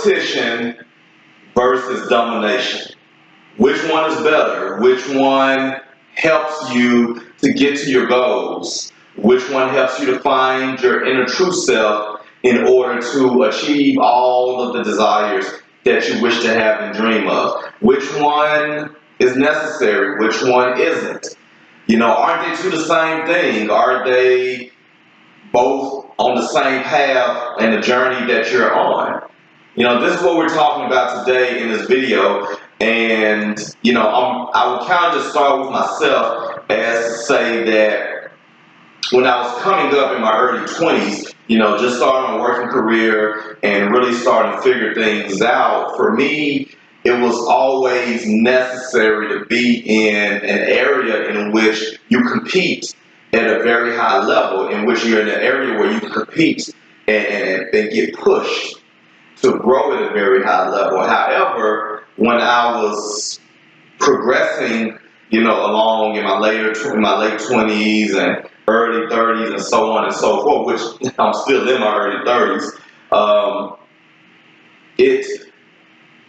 competition versus domination. Which one is better? Which one helps you to get to your goals? Which one helps you to find your inner true self in order to achieve all of the desires that you wish to have and dream of? Which one is necessary? Which one isn't? You know, aren't they two the same thing? Are they both on the same path and the journey that you're on? You know, this is what we're talking about today in this video. And, you know, I would kind of just start with myself as to say that when I was coming up in my early 20s, you know, just starting a working career and really starting to figure things out, for me, it was always necessary to be in an area in which you compete at a very high level, in which you're in an area where you can compete and get pushed to grow at a very high level. However, when I was progressing, you know, along in my late 20s and early 30s and so on and so forth, which I'm still in my early 30s,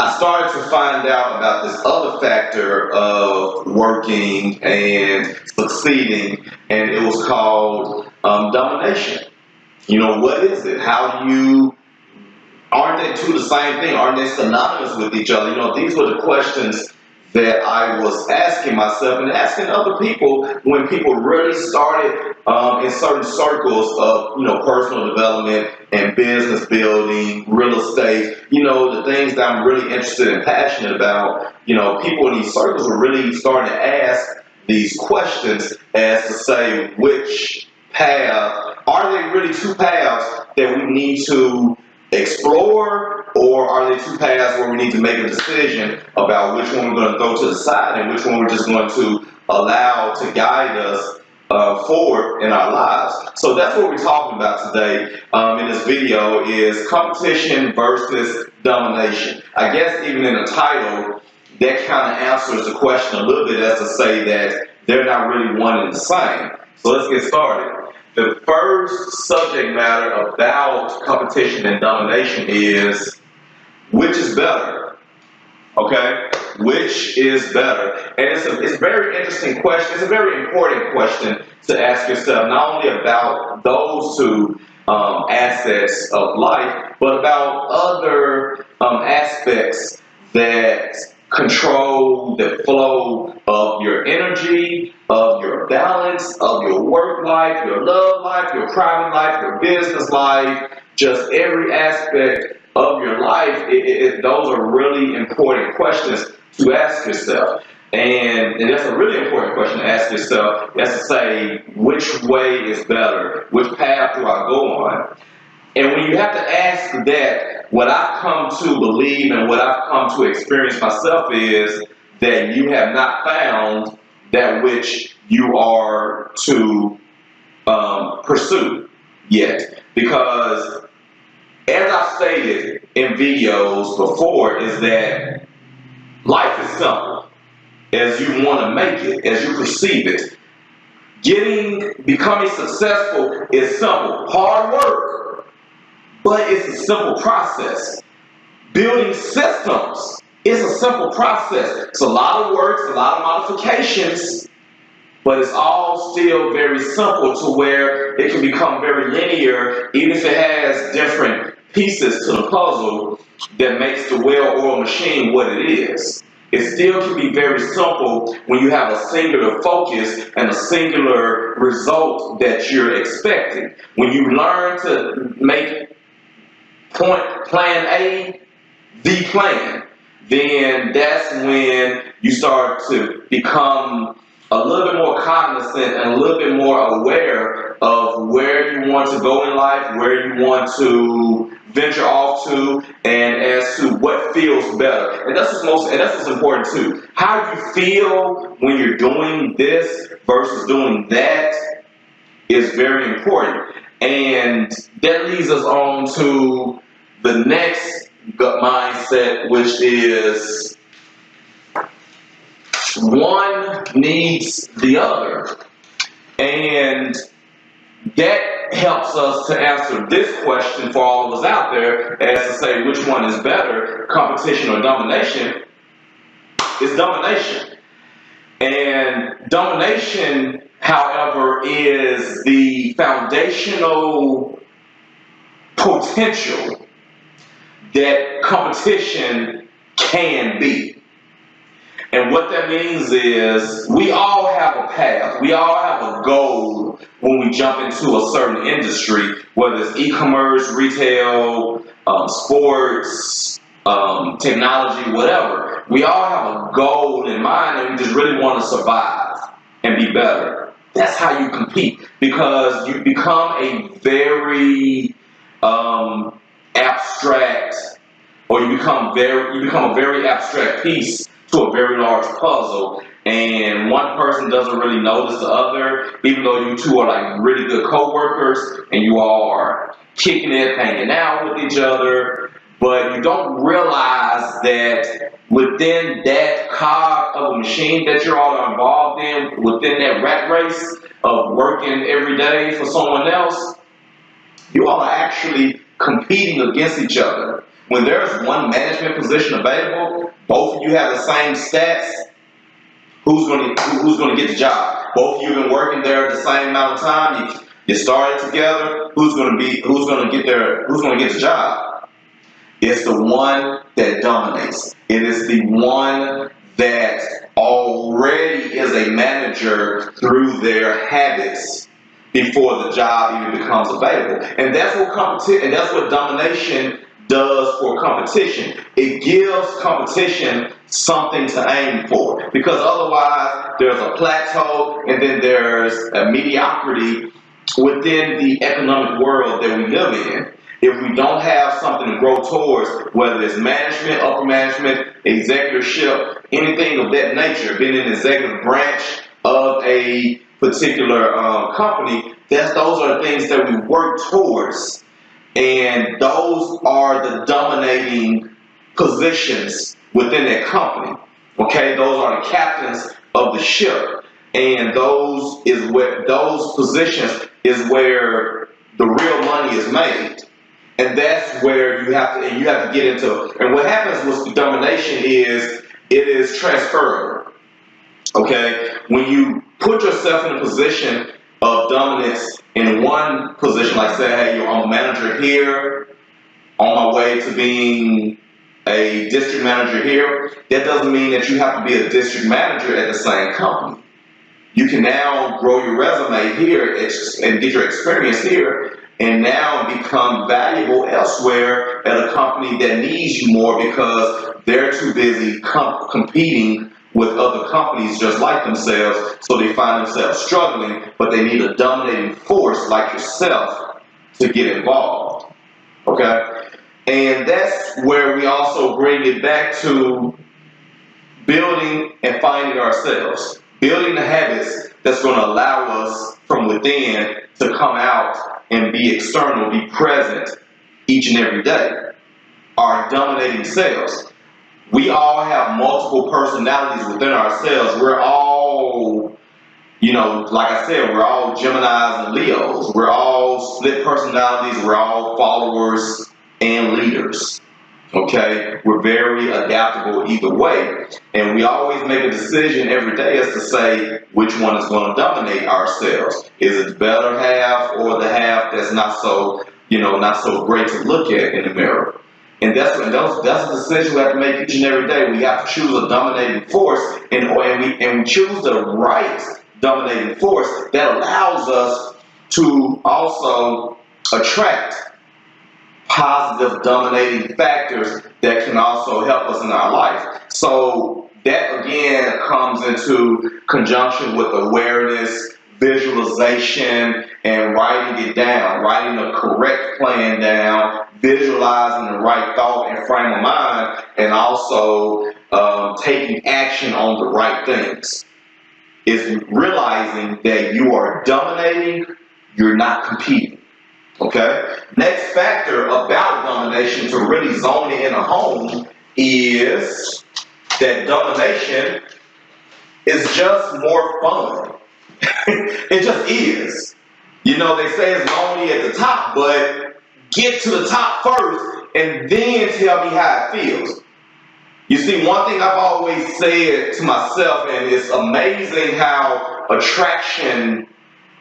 I started to find out about this other factor of working and succeeding, and it was called domination. You know, what is it? How do you, aren't they two the same thing? Aren't they synonymous with each other? You know, these were the questions that I was asking myself and asking other people when people really started in certain circles of, you know, personal development and business building, real estate, you know, the things that I'm really interested and passionate about. You know, people in these circles were really starting to ask these questions as to say, which path, are they really two paths that we need to explore, or are they two paths where we need to make a decision about which one we're going to throw to the side and which one we're just going to allow to guide us forward in our lives? So that's what we're talking about today in this video, is competition versus domination. I guess even in the title, that kind of answers the question a little bit, as to say that they're not really one and the same. So let's get started. The first subject matter about competition and domination is, which is better? Okay? Which is better? And it's a very interesting question. It's a very important question to ask yourself, not only about those two aspects of life, but about other aspects that control the flow of your energy, of your balance, of your work life, your love life, your private life, your business life, just every aspect of your life. Those are really important questions to ask yourself. And that's a really important question to ask yourself. That's to say, which way is better? Which path do I go on? And when you have to ask that, what I've come to believe and what I've come to experience myself is that you have not found that which you are to pursue yet. Because as I've stated in videos before, is that life is simple as you want to make it, as you perceive it. Becoming successful is simple. Hard work, but it's a simple process. Building systems is a simple process. It's a lot of work, it's a lot of modifications, but it's all still very simple to where it can become very linear, even if it has different pieces to the puzzle that makes the well-oiled machine what it is. It still can be very simple when you have a singular focus and a singular result that you're expecting. When you learn to make plan A the plan, then that's when you start to become a little bit more cognizant and a little bit more aware of where you want to go in life, where you want to venture off to, and as to what feels better. And that's what's important too. How you feel when you're doing this versus doing that is very important. And that leads us on to the next mindset, which is one needs the other. And that that helps us to answer this question for all of us out there as to say which one is better, competition or domination. It's domination. And domination, however, is the foundational potential that competition can be. And what that means is we all have a path. We all have a goal when we jump into a certain industry, whether it's e-commerce, retail, sports, technology, whatever. We all have a goal in mind and we just really want to survive and be better. That's how you compete, because you become a very abstract, or you become a very abstract piece to a very large puzzle, and one person doesn't really notice the other, even though you two are like really good co-workers and you all are kicking it, hanging out with each other, but you don't realize that within that cog of a machine that you're all involved in, within that rat race of working every day for someone else, you all are actually competing against each other. When there's one management position available, both of you have the same stats, who's going to get the job? Both of you have been working there the same amount of time. You started together. Who's going to get the job? It's the one that dominates. It is the one that already is a manager through their habits before the job even becomes available. And that's what domination does for competition. It gives competition something to aim for, because otherwise there's a plateau and then there's a mediocrity within the economic world that we live in. If we don't have something to grow towards, whether it's management, upper management, executiveship, anything of that nature, being an executive branch of a particular company, those are the things that we work towards. And those are the dominating positions within that company. Okay, those are the captains of the ship, and those positions is where the real money is made. And that's where you have to get into. And what happens with domination is it is transferable. Okay, when you put yourself in a position of dominance in one position, like say, hey, I'm a manager here, on my way to being a district manager here, that doesn't mean that you have to be a district manager at the same company. You can now grow your resume here and get your experience here, and now become valuable elsewhere at a company that needs you more because they're too busy competing with other companies just like themselves, so they find themselves struggling, but they need a dominating force like yourself to get involved. Okay? And that's where we also bring it back to building and finding ourselves. Building the habits that's going to allow us from within to come out and be external, be present each and every day. Our dominating selves. We all have multiple personalities within ourselves. We're all, like I said, we're all Geminis and Leos. We're all split personalities. We're all followers and leaders. Okay? We're very adaptable either way. And we always make a decision every day as to say which one is going to dominate ourselves. Is it the better half or the half that's not so great to look at in the mirror? And that's a decision we have to make each and every day. We have to choose a dominating force, and we choose the right dominating force that allows us to also attract positive dominating factors that can also help us in our life. So that again comes into conjunction with awareness, visualization, and writing it down, writing the correct plan down, visualizing the right thought and frame of mind, and also taking action on the right things. Is realizing that you are dominating, you're not competing. Okay? Next factor about domination to really zone it in a home is that domination is just more fun. It just is. You know, they say it's lonely at the top, but get to the top first and then tell me how it feels. You see, one thing I've always said to myself, and it's amazing how attraction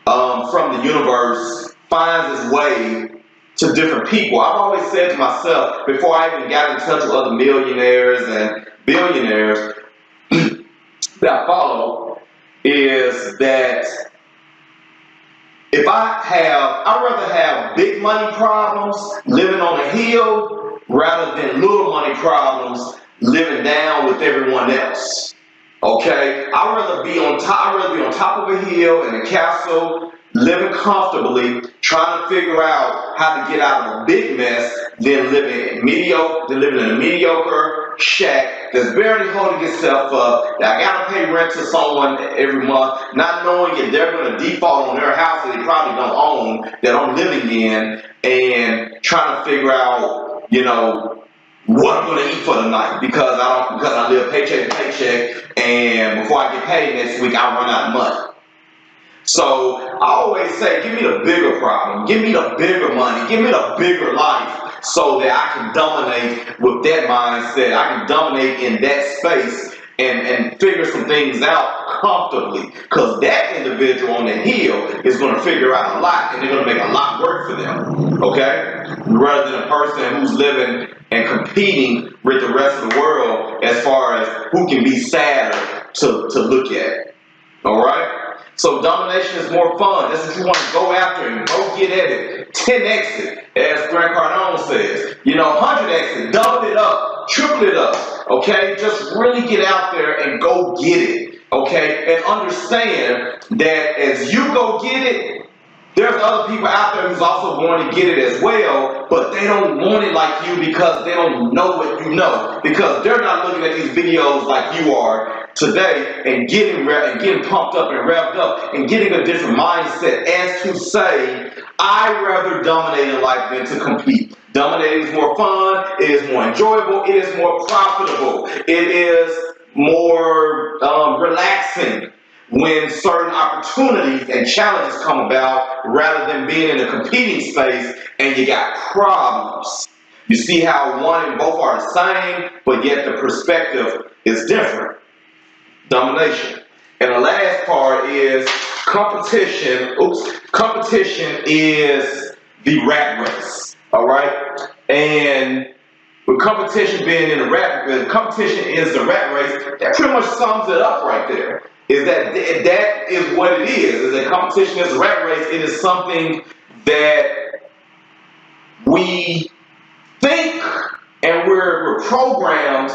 from the universe finds its way to different people. I've always said to myself, before I even got in touch with other millionaires and billionaires that I follow, is that I'd rather have big money problems living on a hill rather than little money problems living down with everyone else. Okay? I'd rather be on top of a hill in a castle, living comfortably, trying to figure out how to get out of a big mess than living in a mediocre shack that's barely holding itself up. That I gotta pay rent to someone every month, not knowing if they're gonna default on their house that they probably don't own, that I'm living in, and trying to figure out, you know, what I'm gonna eat for the night because I live paycheck to paycheck, and before I get paid next week, I run out of money. So I always say, give me the bigger problem, give me the bigger money, give me the bigger life, so that I can dominate with that mindset. I can dominate in that space and figure some things out comfortably. Because that individual on the hill is going to figure out a lot, and they're going to make a lot work for them. Okay? Rather than a person who's living and competing with the rest of the world as far as who can be sadder to look at. All right? So domination is more fun. That's what you want to go after and go get at it. 10x it, as Grant Cardone says. 100x it, double it up, triple it up. Okay? Just really get out there and go get it. Okay? And understand that as you go get it, there's other people out there who's also going to get it as well, but they don't want it like you because they don't know what you know. Because they're not looking at these videos like you are today and getting pumped up and revved up and getting a different mindset as to say, I'd rather dominate in life than to compete. Dominating is more fun, it is more enjoyable, it is more profitable, it is more relaxing when certain opportunities and challenges come about rather than being in a competing space and you got problems. You see how one and both are the same, but yet the perspective is different. Domination. And the last part is competition. Competition is the rat race. All right? And with competition being in the competition is the rat race, that pretty much sums it up right there. Is that is what it is that competition is a rat race. It is something that we think and we're programmed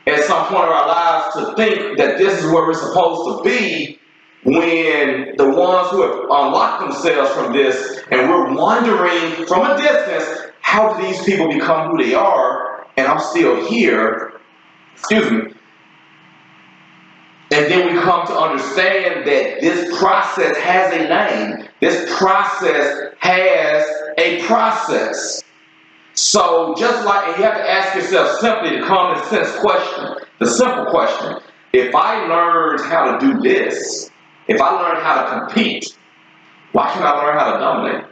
at some point in our lives to think that this is where we're supposed to be, when the ones who have unlocked themselves from this, and we're wondering from a distance, how do these people become who they are, and I'm still here, excuse me. And then we come to understand that this process has a name. This process has a process. So just like, and you have to ask yourself simply the common sense question, the simple question. If I learned how to do this, if I learned how to compete, why can't I learn how to dominate?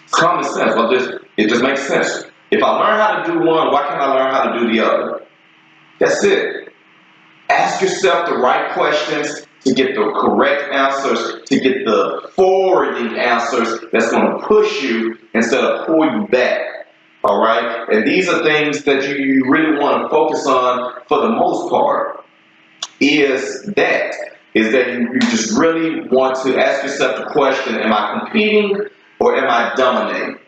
It's common sense. Well, it just makes sense. If I learn how to do one, why can't I learn how to do the other? That's it. Ask yourself the right questions to get the correct answers, to get the forwarding answers that's going to push you instead of pull you back. All right? And these are things that you really want to focus on for the most part, is that you just really want to ask yourself the question, am I competing or am I dominating?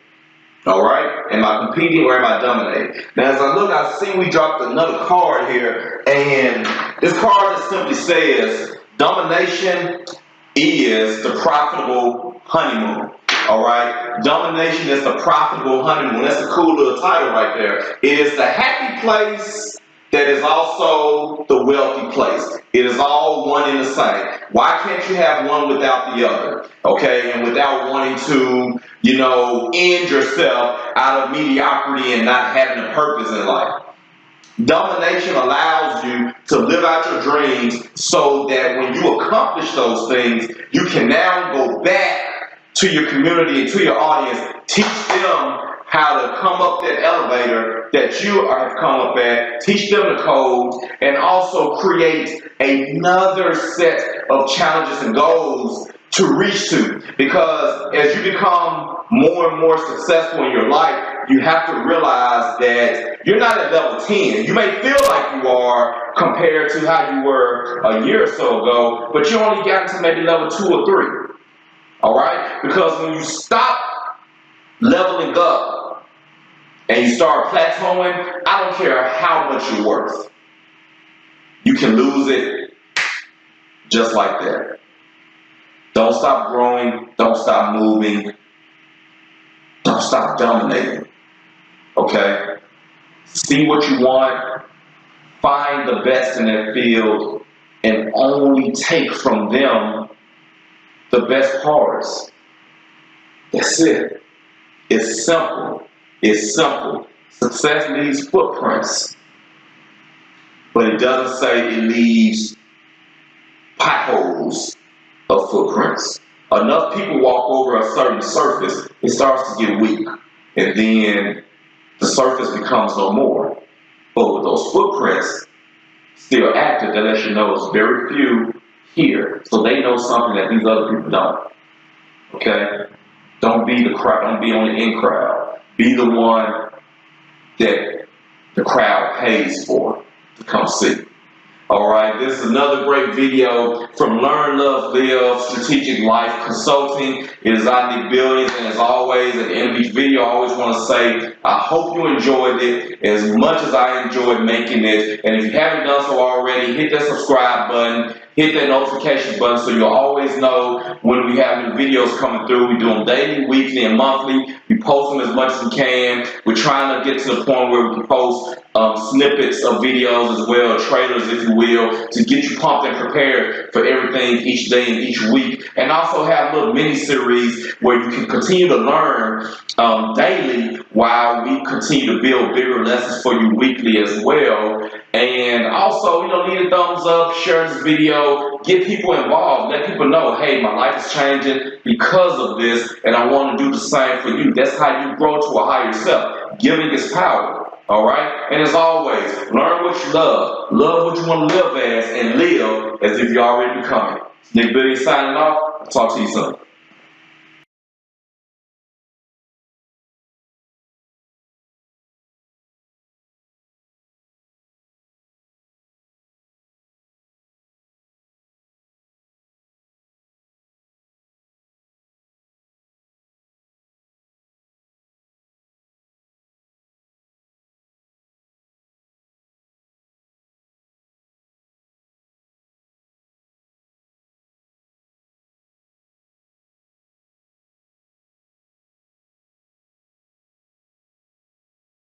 All right? Am I competing or am I dominating? Now, as I look, I see we dropped another card here, and this card just simply says, domination is the profitable honeymoon. All right? Domination is the profitable honeymoon. That's a cool little title right there. It is the happy place that is also the wealthy place. It is all one and the same. Why can't you have one without the other? Okay, and without wanting to, end yourself out of mediocrity and not having a purpose in life. Domination allows you to live out your dreams so that when you accomplish those things, you can now go go back to your community and to your audience, teach them how to come up that elevator that you have come up at, teach them the code, and also create another set of challenges and goals to reach to. Because as you become more and more successful in your life, you have to realize that you're not at level 10. You may feel like you are compared to how you were a year or so ago, but you only got to maybe level 2 or 3. All right? Because when you stop leveling up and you start plateauing, I don't care how much you're worth. You can lose it just like that. Don't stop growing. Don't stop moving. Don't stop dominating. Okay? See what you want. Find the best in that field and only take from them the best parts. That's it. It's simple. It's simple. Success leaves footprints, but it doesn't say it leaves potholes of footprints. Enough people walk over a certain surface, it starts to get weak, and then the surface becomes no more. But with those footprints still active, that lets you know it's very few here, so they know something that these other people don't. Okay? Don't be the crowd. Don't be on the in crowd. Be the one that the crowd pays for to come see. All right, this is another great video from Learn, Love, Live Strategic Life Consulting. It is I Nick Billions, and as always, at the end of each video, I always want to say, I hope you enjoyed it as much as I enjoyed making it. And if you haven't done so already, hit that subscribe button, hit that notification button so you'll always know when we have new videos coming through. We do them daily, weekly, and monthly. We post them as much as we can. We're trying to get to the point where we can post snippets of videos as well, trailers if you will, to get you pumped and prepared for everything each day and each week. And also have little mini-series where you can continue to learn daily while we continue to build bigger lessons for you weekly as well. And also, leave a thumbs up, share this video, get people involved, let people know, hey, my life is changing because of this, and I want to do the same for you. That's how you grow to a higher self. Giving is power. All right? And as always, learn what you love what you want to live as, and live as if you're already becoming. Nick Billy signing off. I'll talk to you soon.